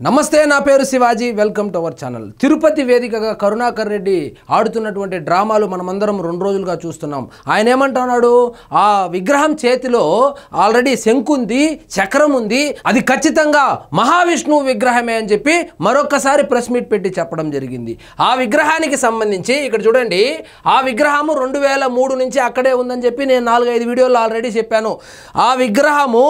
నమస్తే, నా పేరు Shivaji. Welcome to our channel. Tirupati వేదికగా కరుణాకర్ రెడ్డి ఆడుతున్నటువంటి డ్రామాలు మనమందరం 2 రోజులుగా చూస్తున్నాం. ఆయన ఏమంటున్నాడు, ఆ విగ్రహం చేతిలో ఆల్రెడీ శంకు ఉంది, చక్రం ఉంది, అది ఖచ్చితంగా మహావిష్ణువు విగ్రహమే అని చెప్పి మరొకసారి ప్రెస్ మీట్ పెట్టి చెప్పడం జరిగింది. ఆ విగ్రహానికి సంబంధించి ఇక్కడ చూడండి, ఆ విగ్రహము 2003 నుంచి అక్కడే ఉందని చెప్పి నేను 4-5 వీడియోలు ఆల్రెడీ చెప్పాను. ఆ విగ్రహము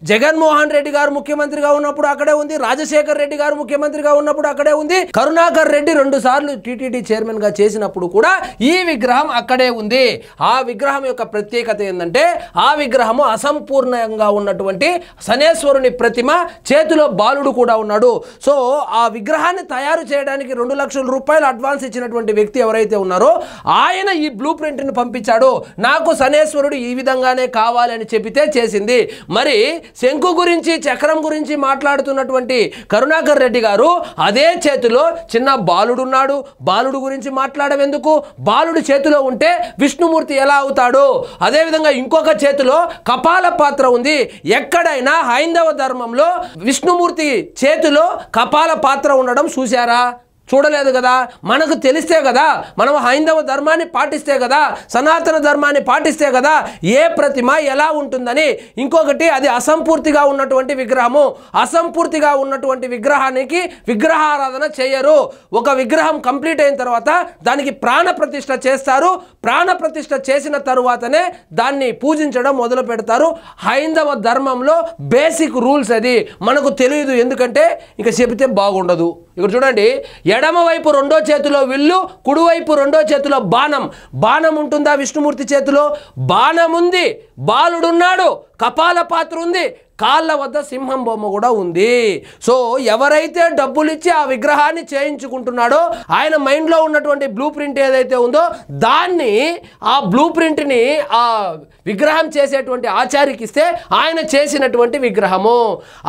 జగన్మోహన్ రెడ్డి గారు ముఖ్యమంత్రిగా ఉన్నప్పుడు అక్కడే ఉంది, రాజశేఖర్ రెడ్డి గారు ముఖ్యమంత్రిగా ఉన్నప్పుడు అక్కడే ఉంది, కరుణాకర్ రెడ్డి 2 సార్లు టీటీడీ చైర్మన్ గా చేసినప్పుడు కూడా ఈ విగ్రహం అక్కడే ఉంది. ఆ విగ్రహం యొక్క ప్రత్యేకత ఏంటంటే, ఆ విగ్రహము అసంపూర్ణంగా ఉన్నటువంటి శనేశ్వరుని ప్రతిమ, చేతిలో బాలుడు కూడా ఉన్నాడు. సో ఆ విగ్రహాన్ని తయారు చేయడానికి 2 లక్షల రూపాయలు అడ్వాన్స్ ఇచ్చినటువంటి వ్యక్తి ఎవరైతే ఉన్నారో ఆయన ఈ బ్లూ ప్రింట్ ని పంపించాడు. నాకు శనేశ్వరుడు ఈ విధంగానే కావాలని చెప్పితే చేసింది. మరి శంకు గురించి, చక్రం గురించి మాట్లాడుతున్నటువంటి కరుణాకర్ రెడ్డి గారు అదే చేతిలో చిన్న బాలుడున్నాడు. బాలుడు గురించి మాట్లాడవెందుకు? బాలుడు చేతిలో ఉంటే విష్ణుమూర్తి ఎలా అవుతాడు? అదేవిధంగా ఇంకొక చేతిలో కపాల పాత్ర ఉంది. ఎక్కడైనా హైందవ ధర్మంలో విష్ణుమూర్తి చేతిలో కపాల పాత్ర ఉండడం చూశారా? చూడలేదు కదా. మనకు తెలిస్తే కదా, మనం హైందవ ధర్మాన్ని పాటిస్తే కదా, సనాతన ధర్మాన్ని పాటిస్తే కదా ఏ ప్రతిమ ఎలా ఉంటుందని. ఇంకొకటి, అది అసంపూర్తిగా ఉన్నటువంటి విగ్రహము. అసంపూర్తిగా ఉన్నటువంటి విగ్రహానికి విగ్రహారాధన చేయరు. ఒక విగ్రహం కంప్లీట్ అయిన తర్వాత దానికి ప్రాణ ప్రతిష్ఠ చేస్తారు. ప్రాణ ప్రతిష్ఠ చేసిన తరువాతనే దాన్ని పూజించడం మొదలు పెడతారు. హైందవ ధర్మంలో బేసిక్ రూల్స్ అది. మనకు తెలియదు, ఎందుకంటే ఇక చెబితే బాగుండదు. ఇక్కడ చూడండి, ఎడమ వైపు 2వ చేతిలో విల్లు, కుడివైపు 2వ చేతిలో బాణం. బాణం ఉంటుందా విష్ణుమూర్తి చేతిలో? బాణం ఉంది, బాలుడున్నాడు, కపాల పాత్ర ఉంది, కాళ్ళ వద్ద సింహం బొమ్మ కూడా ఉంది. సో ఎవరైతే డబ్బులు ఇచ్చి ఆ విగ్రహాన్ని చేయించుకుంటున్నాడో ఆయన మైండ్లో ఉన్నటువంటి బ్లూ ప్రింట్ ఏదైతే ఉందో దాన్ని, ఆ బ్లూ ప్రింట్ని ఆ విగ్రహం చేసేటువంటి ఆచార్యకి ఇస్తే ఆయన చేసినటువంటి విగ్రహము.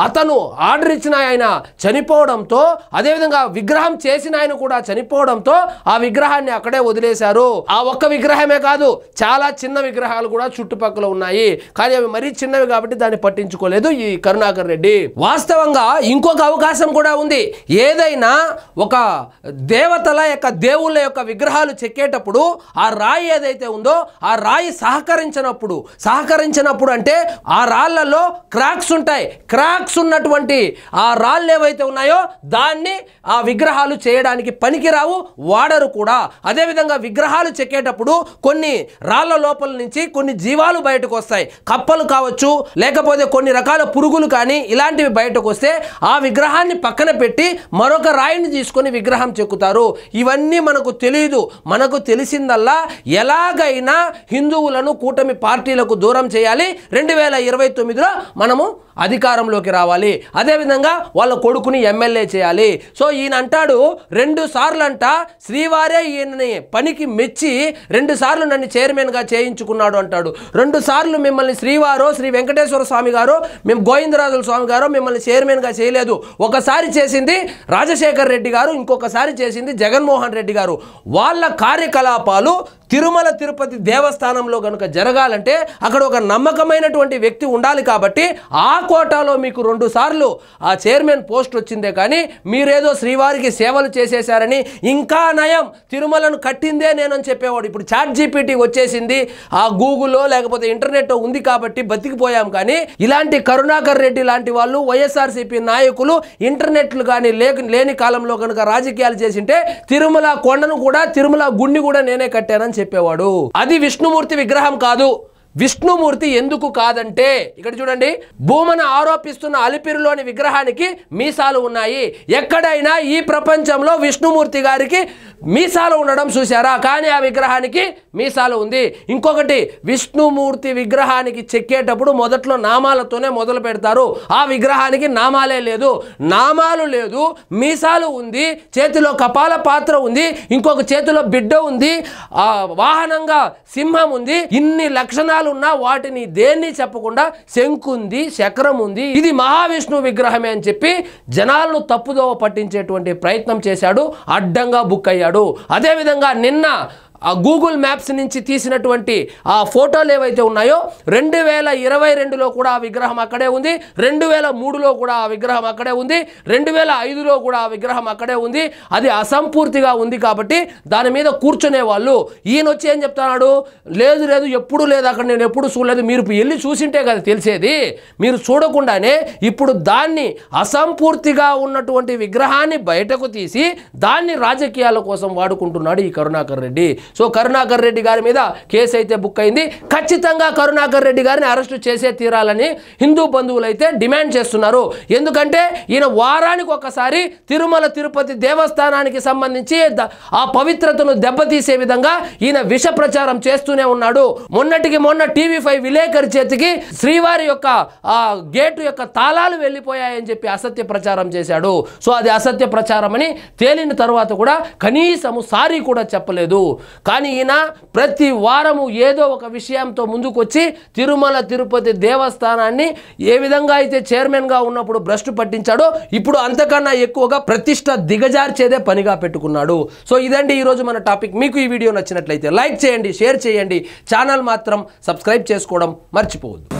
అతను ఆర్డర్ ఇచ్చిన ఆయన చనిపోవడంతో, అదేవిధంగా విగ్రహం చేసిన ఆయన కూడా చనిపోవడంతో ఆ విగ్రహాన్ని అక్కడే వదిలేశారు. ఆ ఒక్క విగ్రహమే కాదు, చాలా చిన్న విగ్రహాలు కూడా చుట్టుపక్కల ఉన్నాయి. కానీ అవి మరీ చిన్నవి కాబట్టి దాన్ని పట్టించుకోలేదు ఈ కరుణాకర్ రెడ్డి. వాస్తవంగా ఇంకొక అవకాశం కూడా ఉంది. ఏదైనా ఒక దేవతల యొక్క, దేవుళ్ళ యొక్క విగ్రహాలు చెక్కేటప్పుడు ఆ రాయి ఏదైతే ఉందో ఆ రాయి సహకరించినప్పుడు అంటే ఆ రాళ్లలో క్రాక్స్ ఉంటాయి. క్రాక్స్ ఉన్నటువంటి ఆ రాళ్ళు ఏవైతే ఉన్నాయో దాన్ని ఆ విగ్రహాలు చేయడానికి పనికిరావు, వాడరు కూడా. అదేవిధంగా విగ్రహాలు చెక్కేటప్పుడు కొన్ని రాళ్ల లోపల నుంచి కొన్ని జీవాలు బయటకు వస్తాయి. కప్పలు కావచ్చు, లేకపోతే కొన్ని రకాల పురుగులు కానీ ఇలాంటివి బయటకు వస్తే ఆ విగ్రహాన్ని పక్కన పెట్టి మరొక రాయిని తీసుకొని విగ్రహం చెక్కుతారు. ఇవన్నీ మనకు తెలియదు. మనకు తెలిసిందల్లా ఎలాగైనా హిందువులను కూటమి పార్టీలకు దూరం చేయాలి, 2029లో మనము అధికారంలోకి రావాలి, అదేవిధంగా వాళ్ళ కొడుకుని ఎమ్మెల్యే చేయాలి. సో ఈయన అంటాడు 2 సార్లు అంట శ్రీవారే ఈయనని పనికి మెచ్చి 2 సార్లు నన్ను చైర్మన్గా చేయించుకున్నాడు అంటాడు. 2 సార్లు మిమ్మల్ని శ్రీవారో, శ్రీ వెంకటేశ్వర స్వామి గారో, మేము గోవిందరాజుల స్వామి గారో మిమ్మల్ని చైర్మన్గా చేయలేదు. ఒకసారి చేసింది రాజశేఖర్ రెడ్డి గారు, ఇంకొకసారి చేసింది జగన్మోహన్ రెడ్డి గారు. వాళ్ళ కార్యకలాపాలు తిరుమల తిరుపతి దేవస్థానంలో కనుక జరగాలంటే అక్కడ ఒక నమ్మకమైనటువంటి వ్యక్తి ఉండాలి. కాబట్టి ఆ కోటాలో మీకు 2 సార్లు ఆ చైర్మన్ పోస్ట్ వచ్చిందే కానీ మీరేదో శ్రీవారికి సేవలు చేసేశారని, ఇంకా నయం తిరుమలను కట్టిందే నేనని చెప్పేవాడు. ఇప్పుడు చాట్ జీపీటీ వచ్చేసింది, ఆ గూగుల్లో లేకపోతే ఇంటర్నెట్ ఉంది కాబట్టి బతికిపోయాం. కానీ ఇలాంటి కరుణాకర్ రెడ్డి లాంటి వాళ్ళు, వైఎస్ఆర్సీపీ నాయకులు ఇంటర్నెట్లు కానీ లేని కాలంలో కనుక రాజకీయాలు చేసింటే తిరుమల కొండను కూడా, తిరుమల గుండి కూడా నేనే కట్టానని చెప్పేవాడు. అది విష్ణుమూర్తి విగ్రహం కాదు. విష్ణుమూర్తి ఎందుకు కాదంటే, ఇక్కడ చూడండి, భూమన ఆరోపిస్తున్న అలిపిరిలోని విగ్రహానికి మీసాలు ఉన్నాయి. ఎక్కడైనా ఈ ప్రపంచంలో విష్ణుమూర్తి గారికి మీసాలు ఉండడం చూశారా? కానీ ఆ విగ్రహానికి మీసాలు ఉంది. ఇంకొకటి, విష్ణుమూర్తి విగ్రహానికి చెక్కేటప్పుడు మొదట్లో నామాలతోనే మొదలు పెడతారు. ఆ విగ్రహానికి నామాలే లేదు, నామాలు లేదు, మీసాలు ఉంది, చేతిలో కపాల పాత్ర ఉంది, ఇంకొక చేతిలో బిడ్డ ఉంది, ఆ వాహనంగా సింహం ఉంది. ఇన్ని లక్షణాలు ఉన్నా వాటిని దేన్ని చెప్పకుండా శంకు ఉంది, చక్రం ఉంది, ఇది మహావిష్ణువు విగ్రహమే అని చెప్పి జనాలను తప్పుదోవ పట్టించేటువంటి ప్రయత్నం చేశాడు. అడ్డంగా బుక్ అయ్యాడు. అదేవిధంగా నిన్న ఆ గూగుల్ మ్యాప్స్ నుంచి తీసినటువంటి ఆ ఫోటోలు ఏవైతే ఉన్నాయో 2022లో కూడా ఆ విగ్రహం అక్కడే ఉంది, 2003లో కూడా ఆ విగ్రహం అక్కడే ఉంది, 2005లో కూడా ఆ విగ్రహం అక్కడే ఉంది. అది అసంపూర్తిగా ఉంది కాబట్టి దాని మీద కూర్చునే వాళ్ళు ఈయన వచ్చి ఏం చెప్తున్నాడు, లేదు లేదు ఎప్పుడు లేదు అక్కడ, నేను ఎప్పుడు చూడలేదు, మీరు వెళ్ళి చూసింటే కదా తెలిసేది, మీరు చూడకుండానే ఇప్పుడు దాన్ని అసంపూర్తిగా ఉన్నటువంటి విగ్రహాన్ని బయటకు తీసి దాన్ని రాజకీయాల కోసం వాడుకుంటున్నాడు ఈ కరుణాకర్ రెడ్డి. సో కరుణాకర్ రెడ్డి గారి మీద కేసు అయితే బుక్ అయింది. ఖచ్చితంగా కరుణాకర్ రెడ్డి గారిని అరెస్టు చేసే తీరాలని హిందూ బంధువులు అయితే డిమాండ్ చేస్తున్నారు. ఎందుకంటే ఈయన వారానికి ఒకసారి తిరుమల తిరుపతి దేవస్థానానికి సంబంధించి ఆ పవిత్రతను దెబ్బతీసే విధంగా ఈయన విష ప్రచారం చేస్తూనే ఉన్నాడు. మొన్నటికి మొన్న టీవీ5 విలేకరి చేతికి శ్రీవారి యొక్క ఆ గేటు యొక్క తాళాలు వెళ్ళిపోయాయని చెప్పి అసత్య ప్రచారం చేశాడు. సో అది అసత్య ప్రచారం అని తేలిన తర్వాత కూడా కనీసము సారీ కూడా చెప్పలేదు. కానీ ఈయన ప్రతి వారము ఏదో ఒక విషయంతో ముందుకు వచ్చి తిరుమల తిరుపతి దేవస్థానాన్ని ఏ విధంగా అయితే చైర్మన్గా ఉన్నప్పుడు భ్రష్టు పట్టించాడో ఇప్పుడు అంతకన్నా ఎక్కువగా ప్రతిష్ట దిగజార్చేదే పనిగా పెట్టుకున్నాడు. సో ఇదండి ఈరోజు మన టాపిక్. మీకు ఈ వీడియో నచ్చినట్లయితే లైక్ చేయండి, షేర్ చేయండి, ఛానల్ మాత్రం సబ్స్క్రైబ్ చేసుకోవడం మర్చిపోవద్దు.